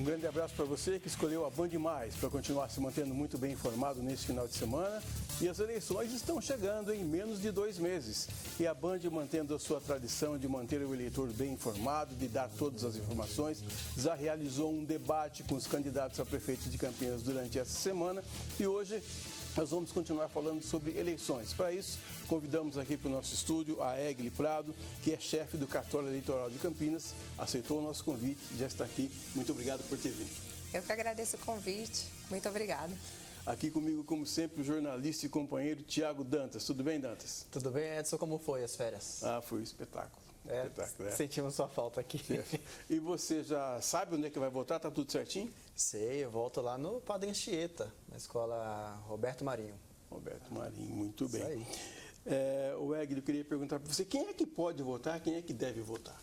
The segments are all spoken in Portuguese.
Um grande abraço para você que escolheu a Band Mais para continuar se mantendo muito bem informado nesse final de semana. E as eleições estão chegando em menos de 2 meses. E a Band, mantendo a sua tradição de manter o eleitor bem informado, de dar todas as informações, já realizou um debate com os candidatos a prefeito de Campinas durante essa semana. E hoje nós vamos continuar falando sobre eleições. Para isso, convidamos aqui para o nosso estúdio a Egli Prado, que é chefe do Cartório Eleitoral de Campinas, aceitou o nosso convite e já está aqui. Muito obrigado por ter vindo. Eu que agradeço o convite. Muito obrigada. Aqui comigo, como sempre, o jornalista e companheiro Tiago Dantas. Tudo bem, Dantas? Tudo bem, Edson? Como foi as férias? Foi um espetáculo. Sentimos sua falta aqui. E você já sabe onde é que vai votar? Tá tudo certinho? Sei, eu volto lá no Padre Anchieta, na escola Roberto Marinho. Roberto Marinho, muito bem. Isso aí. O Egli, eu queria perguntar para você, quem é que pode votar, quem é que deve votar?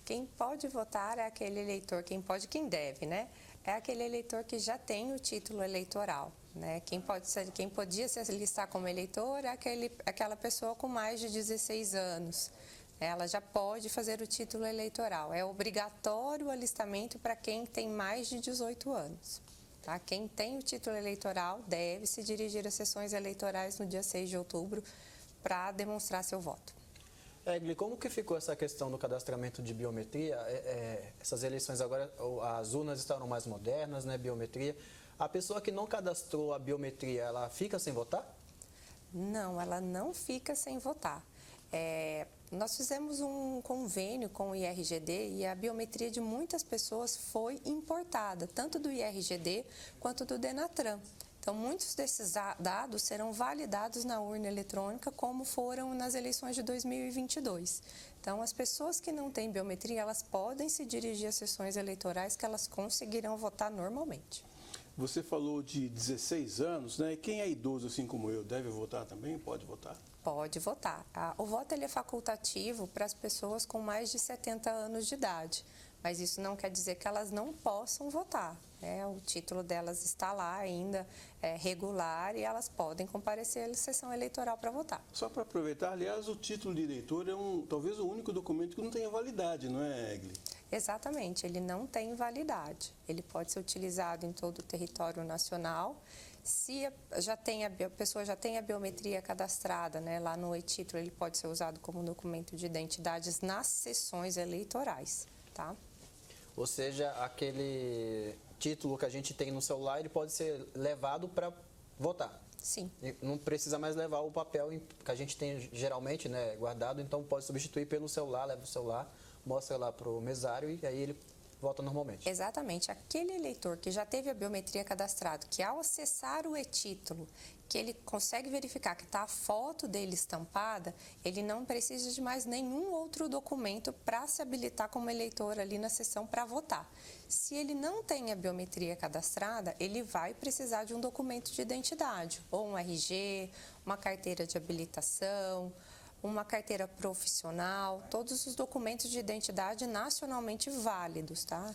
Quem pode votar é aquele eleitor, quem deve, né? É aquele eleitor que já tem o título eleitoral, né? Quem podia se alistar como eleitor é aquela pessoa com mais de 16 anos. Ela já pode fazer o título eleitoral. É obrigatório o alistamento para quem tem mais de 18 anos. Tá? Quem tem o título eleitoral deve se dirigir às sessões eleitorais no dia 6 de outubro para demonstrar seu voto. Egli, como que ficou essa questão do cadastramento de biometria? Essas eleições agora, as urnas estarão mais modernas, né, biometria. A pessoa que não cadastrou a biometria, ela fica sem votar? Não, ela não fica sem votar. Nós fizemos um convênio com o IRGD e a biometria de muitas pessoas foi importada, tanto do IRGD quanto do Denatran. Então, muitos desses dados serão validados na urna eletrônica, como foram nas eleições de 2022. Então, as pessoas que não têm biometria, elas podem se dirigir às sessões eleitorais que elas conseguirão votar normalmente. Você falou de 16 anos, né? E quem é idoso, assim como eu, deve votar também? Pode votar? Pode votar. O voto ele é facultativo para as pessoas com mais de 70 anos de idade, mas isso não quer dizer que elas não possam votar. O título delas está lá ainda, regular, e elas podem comparecer à sessão eleitoral para votar. Só para aproveitar, aliás, o título de eleitor é talvez o único documento que não tenha validade, não é, Egli? Exatamente, ele não tem validade. Ele pode ser utilizado em todo o território nacional. Se a pessoa já tem a biometria cadastrada, né, lá no e-título, ele pode ser usado como documento de identidade nas sessões eleitorais, tá? Ou seja, aquele título que a gente tem no celular, ele pode ser levado para votar. Sim. E não precisa mais levar o papel que a gente tem geralmente, né, guardado, então pode substituir pelo celular, leva o celular, mostra lá para o mesário e aí ele vota normalmente. Exatamente. Aquele eleitor que já teve a biometria cadastrada, que ao acessar o e-título, que ele consegue verificar que está a foto dele estampada, ele não precisa de mais nenhum outro documento para se habilitar como eleitor ali na sessão para votar. Se ele não tem a biometria cadastrada, ele vai precisar de um documento de identidade, ou um RG, uma carteira de habilitação, uma carteira profissional, todos os documentos de identidade nacionalmente válidos, tá?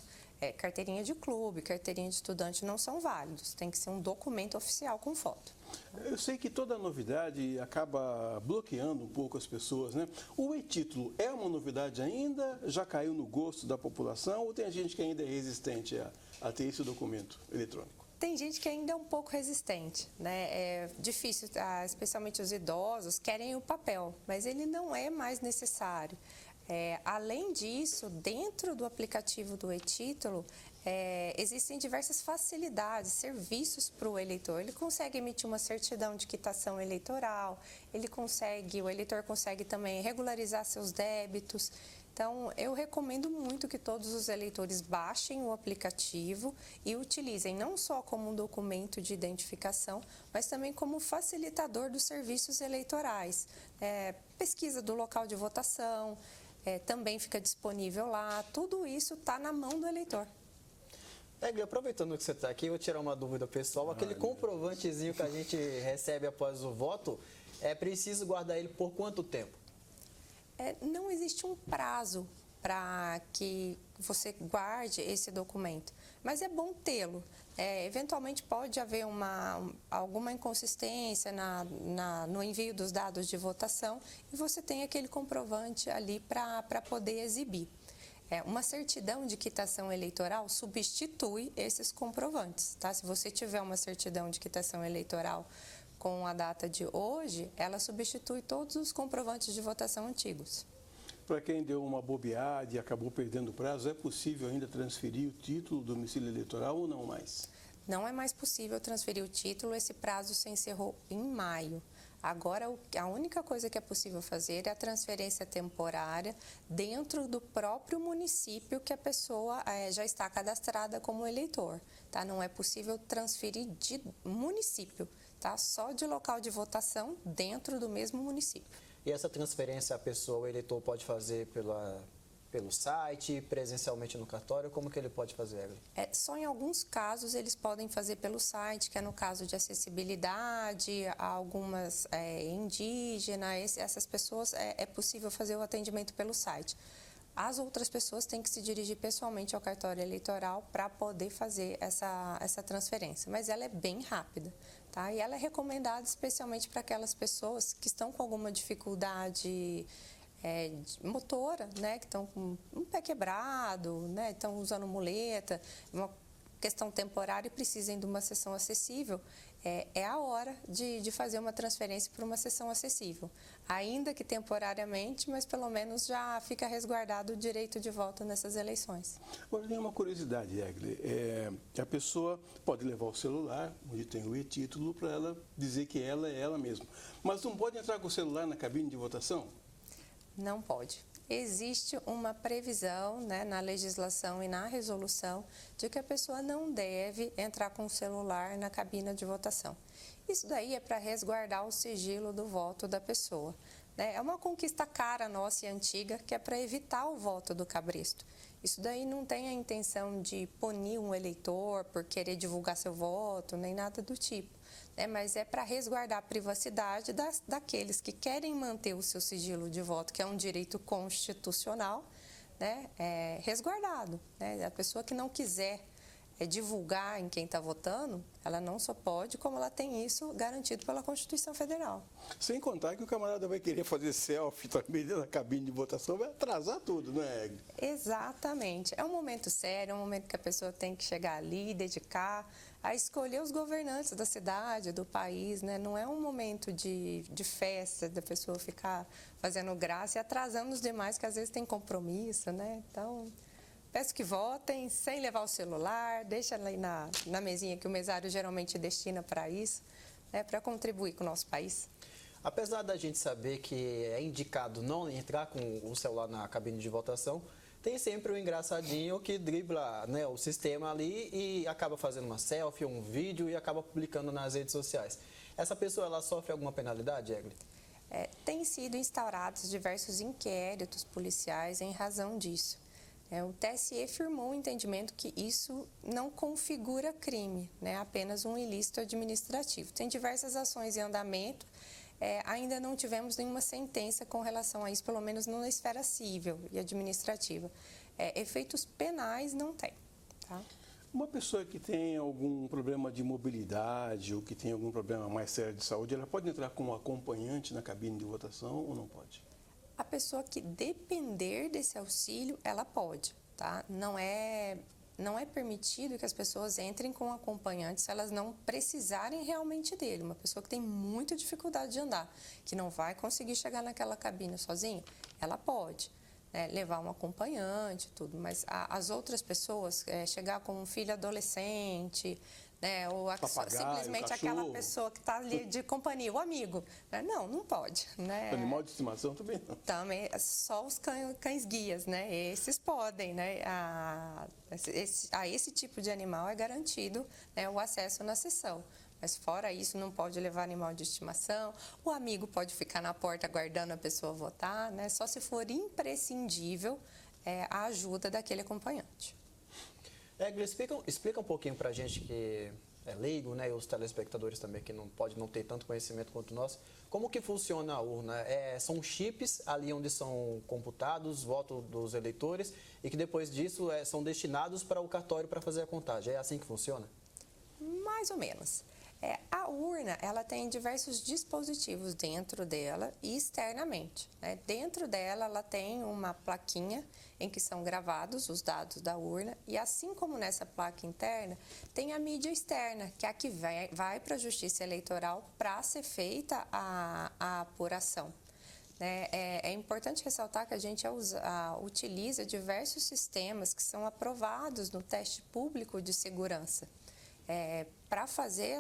Carteirinha de clube, carteirinha de estudante não são válidos, tem que ser um documento oficial com foto. Eu sei que toda novidade acaba bloqueando um pouco as pessoas, né? O e-título é uma novidade ainda? Já caiu no gosto da população ou tem gente que ainda é resistente a ter esse documento eletrônico? Tem gente que ainda é um pouco resistente, né? É difícil, especialmente os idosos, querem o papel, mas ele não é mais necessário. Além disso, dentro do aplicativo do e-título, existem diversas facilidades, serviços para o eleitor. Ele consegue emitir uma certidão de quitação eleitoral, o eleitor consegue também regularizar seus débitos. Então, eu recomendo muito que todos os eleitores baixem o aplicativo e utilizem não só como um documento de identificação, mas também como facilitador dos serviços eleitorais. Pesquisa do local de votação, também fica disponível lá, tudo isso está na mão do eleitor. Egli, aproveitando que você está aqui, eu vou tirar uma dúvida pessoal. Aquele comprovantezinho que a gente recebe após o voto, é preciso guardar ele por quanto tempo? Não existe um prazo para que você guarde esse documento, mas é bom tê-lo. Eventualmente pode haver alguma inconsistência no envio dos dados de votação e você tem aquele comprovante ali para poder exibir. Uma certidão de quitação eleitoral substitui esses comprovantes, tá? Se você tiver uma certidão de quitação eleitoral com a data de hoje, ela substitui todos os comprovantes de votação antigos. Para quem deu uma bobeada e acabou perdendo o prazo, é possível ainda transferir o título do domicílio eleitoral ou não mais? Não é mais possível transferir o título, esse prazo se encerrou em maio. Agora, a única coisa que é possível fazer é a transferência temporária dentro do próprio município que a pessoa já está cadastrada como eleitor. Tá? Não é possível transferir de município, tá? Só de local de votação dentro do mesmo município. E essa transferência a pessoa, o eleitor, pode fazer pelo site, presencialmente no cartório? Como que ele pode fazer? Só em alguns casos eles podem fazer pelo site, que é no caso de acessibilidade, algumas indígenas, essas pessoas é possível fazer o atendimento pelo site. As outras pessoas têm que se dirigir pessoalmente ao cartório eleitoral para poder fazer essa transferência, mas ela é bem rápida, tá? E ela é recomendada especialmente para aquelas pessoas que estão com alguma dificuldade motora, né, que estão com um pé quebrado, né, estão usando muleta, uma questão temporária e precisem de uma sessão acessível, é a hora de fazer uma transferência para uma sessão acessível. Ainda que temporariamente, mas pelo menos já fica resguardado o direito de voto nessas eleições. Agora tem uma curiosidade, Egli. A pessoa pode levar o celular, onde tem o e-título, para ela dizer que ela é ela mesma. Mas não pode entrar com o celular na cabine de votação? Não pode. Existe uma previsão, né, na legislação e na resolução de que a pessoa não deve entrar com o celular na cabina de votação. Isso daí é para resguardar o sigilo do voto da pessoa, né? É uma conquista cara nossa e antiga que é para evitar o voto do cabresto. Isso daí não tem a intenção de punir um eleitor por querer divulgar seu voto, nem nada do tipo, né? Mas é para resguardar a privacidade daqueles que querem manter o seu sigilo de voto, que é um direito constitucional, né? Resguardado, né? A pessoa que não quiser divulgar em quem está votando, ela não só pode, como ela tem isso garantido pela Constituição Federal. Sem contar que o camarada vai querer fazer selfie também na cabine de votação, vai atrasar tudo, não é, Egli? Exatamente. É um momento sério, é um momento que a pessoa tem que chegar ali, dedicar a escolher os governantes da cidade, do país, né? Não é um momento de festa, da pessoa ficar fazendo graça e atrasando os demais, que às vezes tem compromisso, né? Então, peço que votem sem levar o celular, deixa ali na mesinha que o mesário geralmente destina para isso, né, para contribuir com o nosso país. Apesar da gente saber que é indicado não entrar com o celular na cabine de votação, tem sempre o engraçadinho que dribla, né, o sistema ali e acaba fazendo uma selfie, um vídeo e acaba publicando nas redes sociais. Essa pessoa, ela sofre alguma penalidade, Egli? Tem sido instaurados diversos inquéritos policiais em razão disso. O TSE firmou o entendimento que isso não configura crime, né? Apenas um ilícito administrativo. Tem diversas ações em andamento, ainda não tivemos nenhuma sentença com relação a isso, pelo menos na esfera civil e administrativa. Efeitos penais não tem, tá? Uma pessoa que tem algum problema de mobilidade ou que tem algum problema mais sério de saúde, ela pode entrar como acompanhante na cabine de votação ou não pode? A pessoa que depender desse auxílio, ela pode, tá? Não é permitido que as pessoas entrem com acompanhantes se elas não precisarem realmente dele. Uma pessoa que tem muita dificuldade de andar, que não vai conseguir chegar naquela cabine sozinha, ela pode, né, levar um acompanhante, tudo. Mas as outras pessoas, chegar com um filho adolescente, né, ou simplesmente aquela pessoa que está ali de companhia, o amigo, né? Não pode, né? Animal de estimação também não. Também, só os cães guias, né? Esses podem, né? A esse tipo de animal é garantido, né, o acesso na sessão. Mas fora isso, não pode levar animal de estimação, o amigo pode ficar na porta aguardando a pessoa votar, né? Só se for imprescindível a ajuda daquele acompanhante. Egli, explica um pouquinho para a gente que é leigo, né, e os telespectadores também que pode não ter tanto conhecimento quanto nós, como que funciona a urna? São chips ali onde são computados os votos dos eleitores e que depois disso são destinados para o cartório para fazer a contagem. É assim que funciona? Mais ou menos. A urna, ela tem diversos dispositivos dentro dela e externamente, né? Dentro dela, ela tem uma plaquinha em que são gravados os dados da urna e assim como nessa placa interna, tem a mídia externa, que é a que vai para a Justiça Eleitoral para ser feita a apuração. É importante ressaltar que a gente utiliza diversos sistemas que são aprovados no teste público de segurança. Para fazer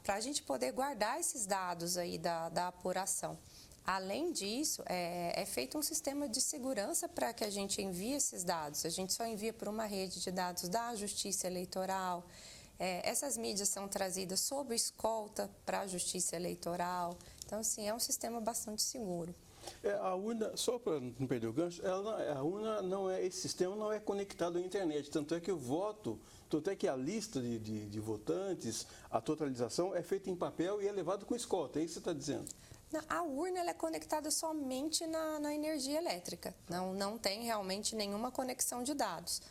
para a gente poder guardar esses dados aí da apuração. Além disso, é feito um sistema de segurança para que a gente envie esses dados. A gente só envia por uma rede de dados da Justiça Eleitoral. Essas mídias são trazidas sob escolta para a Justiça Eleitoral. Então, assim, é um sistema bastante seguro. A urna, só para não perder o gancho, a urna esse sistema não é conectado à internet, tanto é que o voto, tanto é que a lista de votantes, a totalização é feita em papel e é levado com escolta, é isso que você está dizendo? A urna ela é conectada somente na energia elétrica, não tem realmente nenhuma conexão de dados.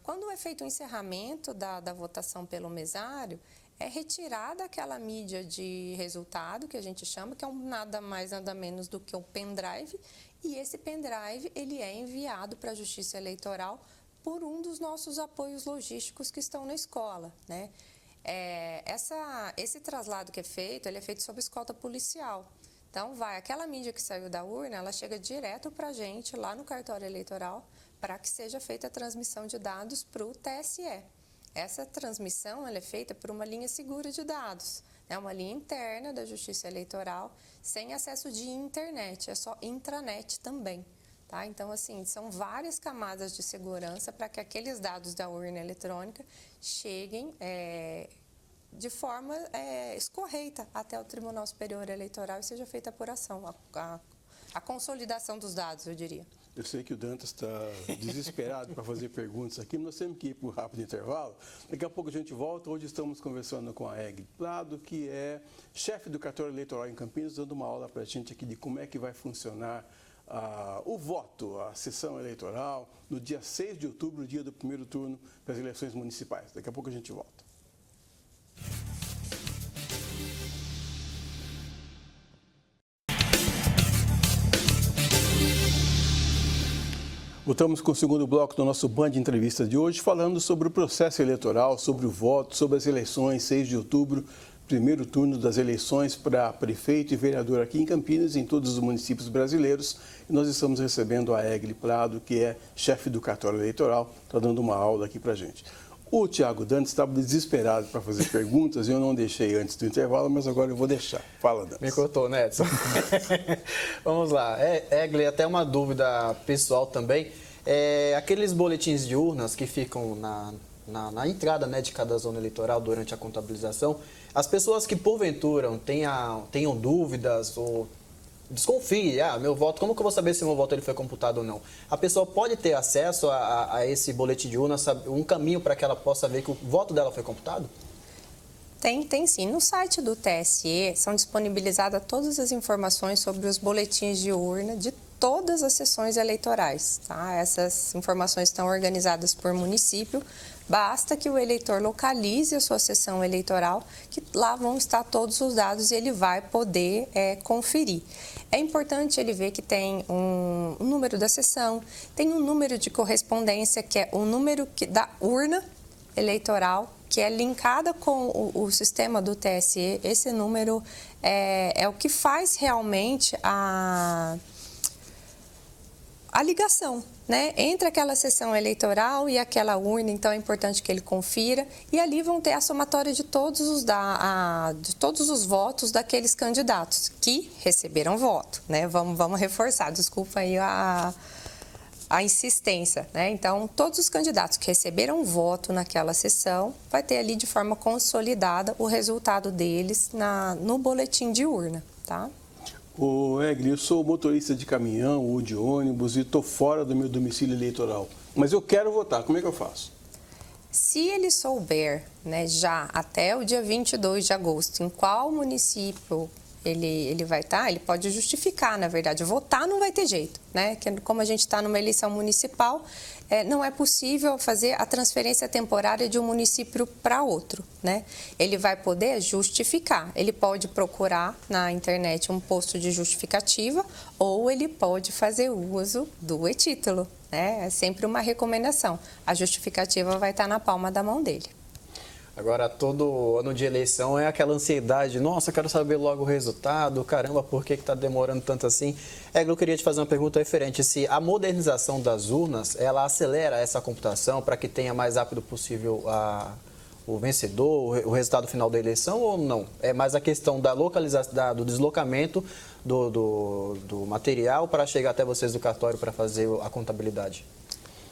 Quando é feito o encerramento da votação pelo mesário, é retirada aquela mídia de resultado, que a gente chama, que é nada mais, nada menos do que um pendrive, e esse pendrive ele é enviado para a Justiça Eleitoral por um dos nossos apoios logísticos que estão na escola, né? Esse traslado que é feito, ele é feito sob escolta policial. Então, aquela mídia que saiu da urna, ela chega direto para a gente, lá no cartório eleitoral, para que seja feita a transmissão de dados para o TSE. Essa transmissão ela é feita por uma linha segura de dados, uma linha interna da Justiça Eleitoral, sem acesso de internet, é só intranet também. Tá? Então, assim, são várias camadas de segurança para que aqueles dados da urna eletrônica cheguem de forma escorreita até o Tribunal Superior Eleitoral e seja feita a apuração, a consolidação dos dados, eu diria. Eu sei que o Dantas está desesperado para fazer perguntas aqui, mas nós temos que ir para um rápido intervalo. Daqui a pouco a gente volta. Hoje estamos conversando com a Egli Prado, que é chefe do cartório eleitoral em Campinas, dando uma aula para a gente aqui de como é que vai funcionar o voto, a sessão eleitoral, no dia 6 de outubro, dia do primeiro turno das eleições municipais. Daqui a pouco a gente volta. Voltamos com o segundo bloco do nosso Band Entrevista de hoje, falando sobre o processo eleitoral, sobre o voto, sobre as eleições, 6 de outubro, primeiro turno das eleições para prefeito e vereador aqui em Campinas e em todos os municípios brasileiros. E nós estamos recebendo a Egli Prado, que é chefe do cartório eleitoral, está dando uma aula aqui para a gente. O Tiago Dantas estava desesperado para fazer perguntas e eu não deixei antes do intervalo, mas agora eu vou deixar. Fala, Dantas. Me cortou, né, Edson? Vamos lá. Egli, até uma dúvida pessoal também. Aqueles boletins de urnas que ficam na entrada, né, de cada zona eleitoral durante a contabilização, as pessoas que porventura tenham dúvidas ou desconfiem, meu voto, como que eu vou saber se meu voto ele foi computado ou não? A pessoa pode ter acesso a esse boletim de urna, um caminho para que ela possa ver que o voto dela foi computado? Tem sim. No site do TSE são disponibilizadas todas as informações sobre os boletins de urna de todas as sessões eleitorais. Tá? Essas informações estão organizadas por município. Basta que o eleitor localize a sua sessão eleitoral, que lá vão estar todos os dados e ele vai poder conferir. É importante ele ver que tem um número da sessão, tem um número de correspondência, que é o número da urna eleitoral, que é linkada com o sistema do TSE. Esse número é o que faz realmente a ligação, né, entre aquela sessão eleitoral e aquela urna. Então é importante que ele confira e ali vão ter a somatória de todos os votos daqueles candidatos que receberam voto, né? Vamos reforçar, desculpa aí a insistência, né? Então todos os candidatos que receberam voto naquela sessão vai ter ali de forma consolidada o resultado deles no boletim de urna, tá? Egli, eu sou motorista de caminhão ou de ônibus e estou fora do meu domicílio eleitoral, mas eu quero votar, como é que eu faço? Se ele souber, né, já até o dia 22 de agosto, em qual município ele vai estar, ele pode justificar, na verdade. Votar não vai ter jeito, né? Que como a gente está numa eleição municipal, não é possível fazer a transferência temporária de um município para outro, né? Ele vai poder justificar. Ele pode procurar na internet um posto de justificativa ou ele pode fazer uso do e-título, né? É sempre uma recomendação. A justificativa vai estar na palma da mão dele. Agora, todo ano de eleição é aquela ansiedade, nossa, quero saber logo o resultado, caramba, por que está demorando tanto assim? Eu queria te fazer uma pergunta referente se a modernização das urnas, ela acelera essa computação para que tenha mais rápido possível o vencedor, o resultado final da eleição ou não? É mais a questão da localização, do deslocamento do material para chegar até vocês do cartório para fazer a contabilidade?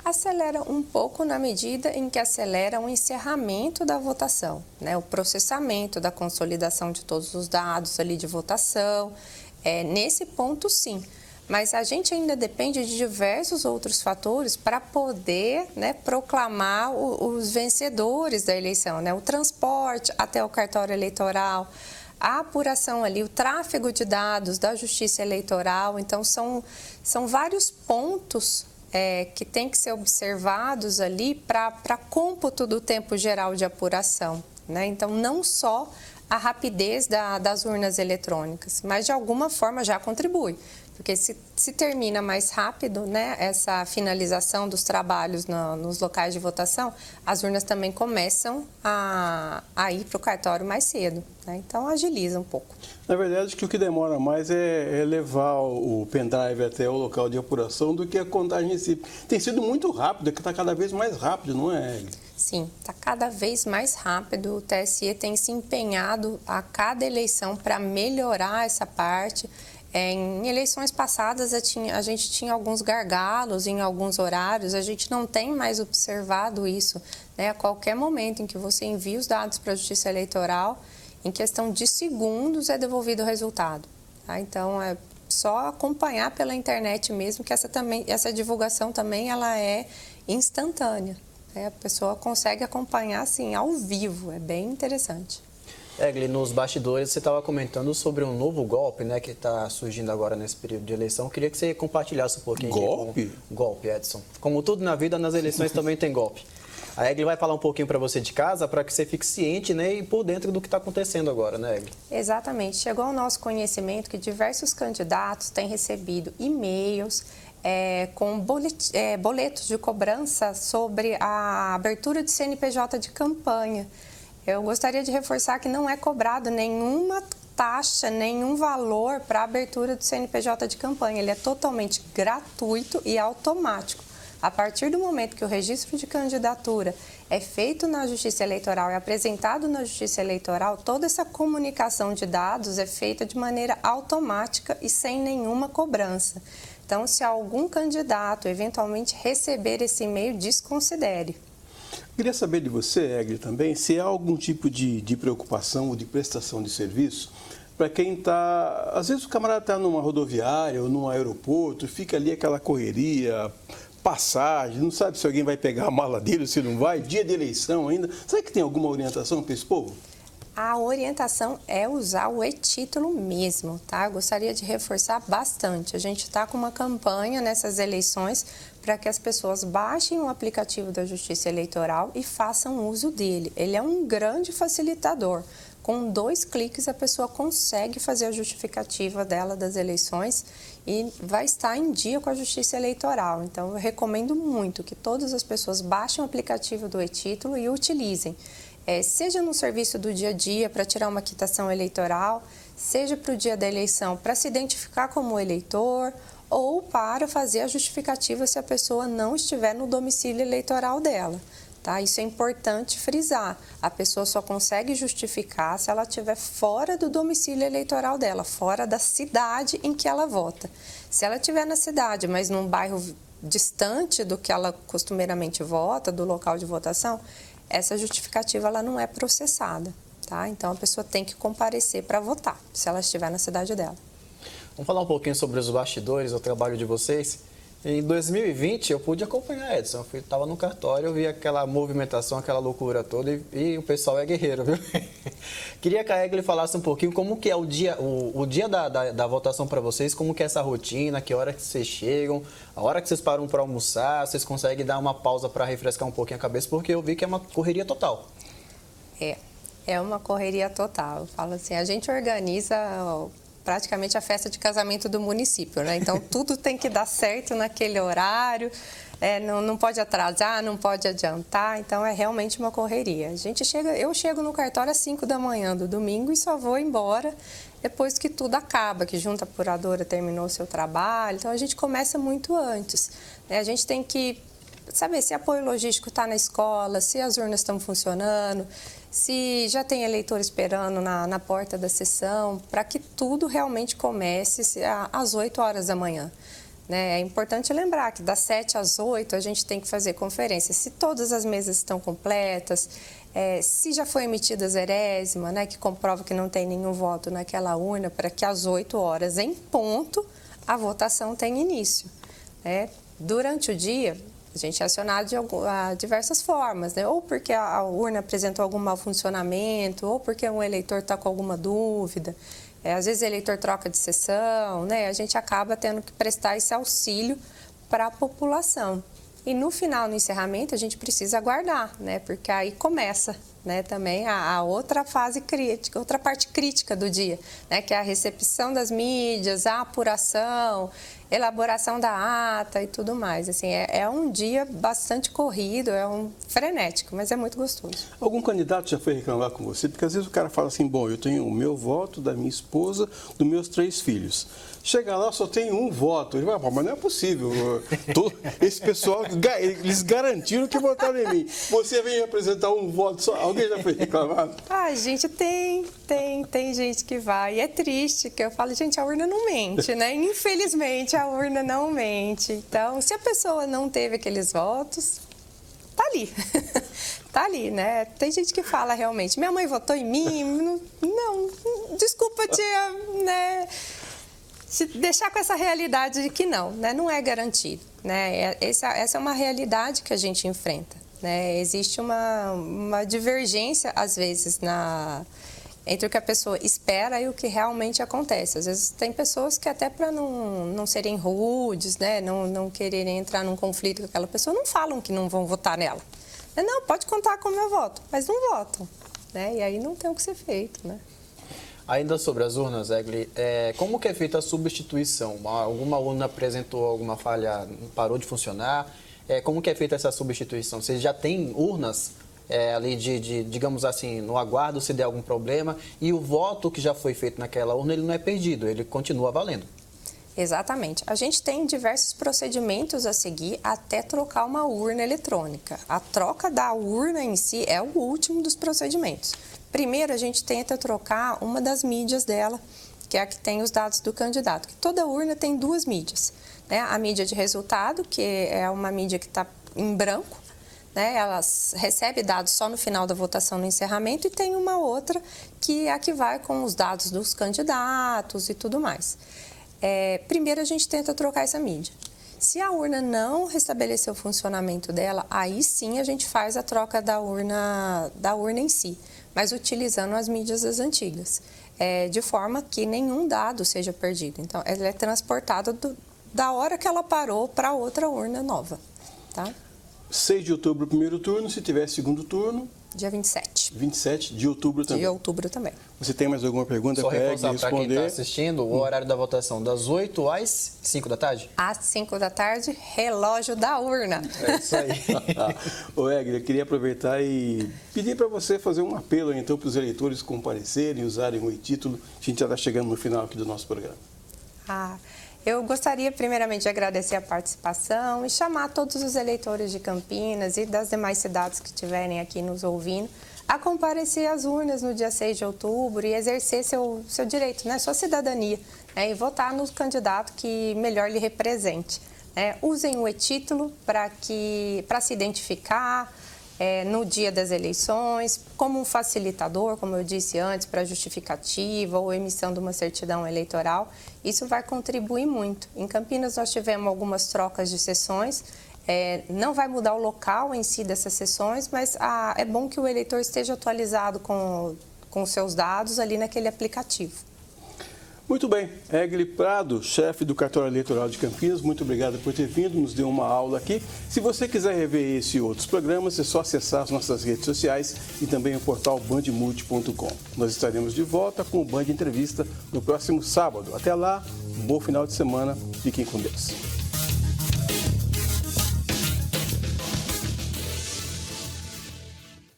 Acelera um pouco na medida em que acelera o encerramento da votação, né? O processamento da consolidação de todos os dados ali de votação, nesse ponto sim. Mas a gente ainda depende de diversos outros fatores para poder, né, proclamar os vencedores da eleição, né? O transporte até o cartório eleitoral, a apuração ali, o tráfego de dados da Justiça Eleitoral. Então, são vários pontos que tem que ser observados ali para cômputo do tempo geral de apuração, né? Então, não só a rapidez das urnas eletrônicas, mas de alguma forma já contribui, porque se termina mais rápido, né, essa finalização dos trabalhos nos locais de votação, as urnas também começam a ir para o cartório mais cedo, né? Então agiliza um pouco. Na verdade, que o que demora mais é levar o pendrive até o local de apuração do que a contagem em si. Tem sido muito rápido, que está cada vez mais rápido, não é? Sim, está cada vez mais rápido. O TSE tem se empenhado a cada eleição para melhorar essa parte. Em eleições passadas, a gente tinha alguns gargalos em alguns horários, a gente não tem mais observado isso, né? A qualquer momento em que você envia os dados para a Justiça Eleitoral, em questão de segundos é devolvido o resultado, tá? Então, é só acompanhar pela internet mesmo, que essa divulgação também ela é instantânea, né? A pessoa consegue acompanhar assim, ao vivo, é bem interessante. Egli, nos bastidores você estava comentando sobre um novo golpe, né, que está surgindo agora nesse período de eleição. Eu queria que você compartilhasse um pouquinho. Golpe? Golpe, Edson. Como tudo na vida, nas eleições também tem golpe. A Egli vai falar um pouquinho para você de casa, para que você fique ciente, né, e por dentro do que está acontecendo agora, né, Egli? Exatamente. Chegou ao nosso conhecimento que diversos candidatos têm recebido e-mails com boletos de cobrança sobre a abertura de CNPJ de campanha. Eu gostaria de reforçar que não é cobrado nenhuma taxa, nenhum valor para a abertura do CNPJ de campanha. Ele é totalmente gratuito e automático. A partir do momento que o registro de candidatura é feito na Justiça Eleitoral e apresentado na Justiça Eleitoral, toda essa comunicação de dados é feita de maneira automática e sem nenhuma cobrança. Então, se algum candidato eventualmente receber esse e-mail, desconsidere. Queria saber de você, Egli, também, se há algum tipo de preocupação ou de prestação de serviço para quem está... Às vezes o camarada está numa rodoviária ou num aeroporto, fica ali aquela correria, passagem, não sabe se alguém vai pegar a mala dele ou se não vai, dia de eleição ainda. Será que tem alguma orientação para esse povo? A orientação é usar o e-título mesmo, tá? Eu gostaria de reforçar bastante. A gente está com uma campanha nessas eleições para que as pessoas baixem o aplicativo da Justiça Eleitoral e façam uso dele. Ele é um grande facilitador. Com 2 cliques, a pessoa consegue fazer a justificativa dela das eleições e vai estar em dia com a Justiça Eleitoral. Então, eu recomendo muito que todas as pessoas baixem o aplicativo do e-título e o utilizem. Seja no serviço do dia a dia para tirar uma quitação eleitoral, seja para o dia da eleição para se identificar como eleitor ou para fazer a justificativa se a pessoa não estiver no domicílio eleitoral dela. Tá? Isso é importante frisar. A pessoa só consegue justificar se ela estiver fora do domicílio eleitoral dela, fora da cidade em que ela vota. Se ela estiver na cidade, mas num bairro distante do que ela costumeiramente vota, do local de votação, essa justificativa ela não é processada, tá? Então, a pessoa tem que comparecer para votar, se ela estiver na cidade dela. Vamos falar um pouquinho sobre os bastidores, o trabalho de vocês. Em 2020, eu pude acompanhar, Edson. Eu estava no cartório, eu vi aquela movimentação, aquela loucura toda e o pessoal é guerreiro, viu? Queria que a Egli falasse um pouquinho como que é o dia da votação para vocês, como que é essa rotina, que hora que vocês chegam, a hora que vocês param para almoçar, vocês conseguem dar uma pausa para refrescar um pouquinho a cabeça, porque eu vi que é uma correria total. É uma correria total. Eu falo assim, a gente organiza praticamente a festa de casamento do município, né? Então, tudo tem que dar certo naquele horário, não pode atrasar, não pode adiantar, então é realmente uma correria. Eu chego no cartório às 5 da manhã do domingo e só vou embora depois que tudo acaba, que junta apuradora terminou o seu trabalho, então a gente começa muito antes, né? A gente tem que saber se o apoio logístico está na escola, se as urnas estão funcionando, se já tem eleitor esperando na porta da sessão, para que tudo realmente comece às 8 horas da manhã. Né? É importante lembrar que das 7 às 8 a gente tem que fazer conferência, se todas as mesas estão completas, se já foi emitida a zerésima, né, que comprova que não tem nenhum voto naquela urna, para que às 8 horas em ponto a votação tenha início. Né? Durante o dia, a gente é acionado de diversas formas, né? Ou porque a urna apresentou algum mau funcionamento, ou porque um eleitor está com alguma dúvida. Às vezes o eleitor troca de sessão, né? A gente acaba tendo que prestar esse auxílio para a população. E no final, no encerramento, a gente precisa aguardar, né? Porque aí começa, né, também a outra fase crítica, outra parte crítica do dia, né? Que é a recepção das mídias, a apuração, elaboração da ata e tudo mais. Assim, é um dia bastante corrido, frenético, mas é muito gostoso. Algum candidato já foi reclamar com você? Porque às vezes o cara fala assim, bom, eu tenho o meu voto, da minha esposa, dos meus 3 filhos. Chega lá, só tem um voto. Ele vai, mas não é possível. Esse pessoal, eles garantiram que votaram em mim. Você vem apresentar um voto só. Alguém já foi reclamado? Gente, tem gente que vai. E é triste, que eu falo, gente, a urna não mente, né? Infelizmente, a urna não mente. Então, se a pessoa não teve aqueles votos, tá ali. Tá ali, né? Tem gente que fala realmente, minha mãe votou em mim. Não, desculpa, tia, né? Se deixar com essa realidade de que não, né? Não é garantido, né? Essa é uma realidade que a gente enfrenta, né? Existe uma divergência, às vezes, entre o que a pessoa espera e o que realmente acontece. Às vezes tem pessoas que até para não serem rudes, né? Não quererem entrar num conflito com aquela pessoa, não falam que não vão votar nela. Não, pode contar com o meu voto, mas não votam, né? E aí não tem o que ser feito, né? Ainda sobre as urnas, Egli, como que é feita a substituição? Alguma urna apresentou alguma falha, parou de funcionar? Como que é feita essa substituição? Vocês já têm urnas ali digamos assim, no aguardo se der algum problema, e o voto que já foi feito naquela urna, ele não é perdido, ele continua valendo? Exatamente. A gente tem diversos procedimentos a seguir até trocar uma urna eletrônica. A troca da urna em si é o último dos procedimentos. Primeiro, a gente tenta trocar uma das mídias dela, que é a que tem os dados do candidato. Toda urna tem 2 mídias, né? A mídia de resultado, que é uma mídia que está em branco, né? Ela recebe dados só no final da votação, no encerramento, e tem uma outra que é a que vai com os dados dos candidatos e tudo mais. Primeiro, a gente tenta trocar essa mídia. Se a urna não restabelecer o funcionamento dela, aí sim a gente faz a troca da urna em si, mas utilizando as mídias das antigas, de forma que nenhum dado seja perdido. Então, ela é transportada da hora que ela parou para outra urna nova, tá? 6 de outubro, primeiro turno. Se tiver segundo turno... Dia 27. 27 de outubro também. De outubro também. Você tem mais alguma pergunta para responder? Para quem está assistindo, o horário da votação, das 8 às 5 da tarde? Às 5 da tarde, relógio da urna. É isso aí. Ô, Egli, eu queria aproveitar e pedir para você fazer um apelo, então, para os eleitores comparecerem, usarem o e-título. A gente já está chegando no final aqui do nosso programa. Eu gostaria, primeiramente, de agradecer a participação e chamar todos os eleitores de Campinas e das demais cidades que estiverem aqui nos ouvindo a comparecer às urnas no dia 6 de outubro e exercer seu direito, né, sua cidadania, né, e votar no candidato que melhor lhe represente. Usem o e-título para se identificar, no dia das eleições, como um facilitador, como eu disse antes, para justificativa ou emissão de uma certidão eleitoral. Isso vai contribuir muito. Em Campinas nós tivemos algumas trocas de sessões, não vai mudar o local em si dessas sessões, mas é bom que o eleitor esteja atualizado com os seus dados ali naquele aplicativo. Muito bem. Egli Prado, chefe do Cartório Eleitoral de Campinas, muito obrigado por ter vindo, nos deu uma aula aqui. Se você quiser rever esse e outros programas, é só acessar as nossas redes sociais e também o portal bandmulti.com. Nós estaremos de volta com o Band Entrevista no próximo sábado. Até lá, um bom final de semana. Fiquem com Deus.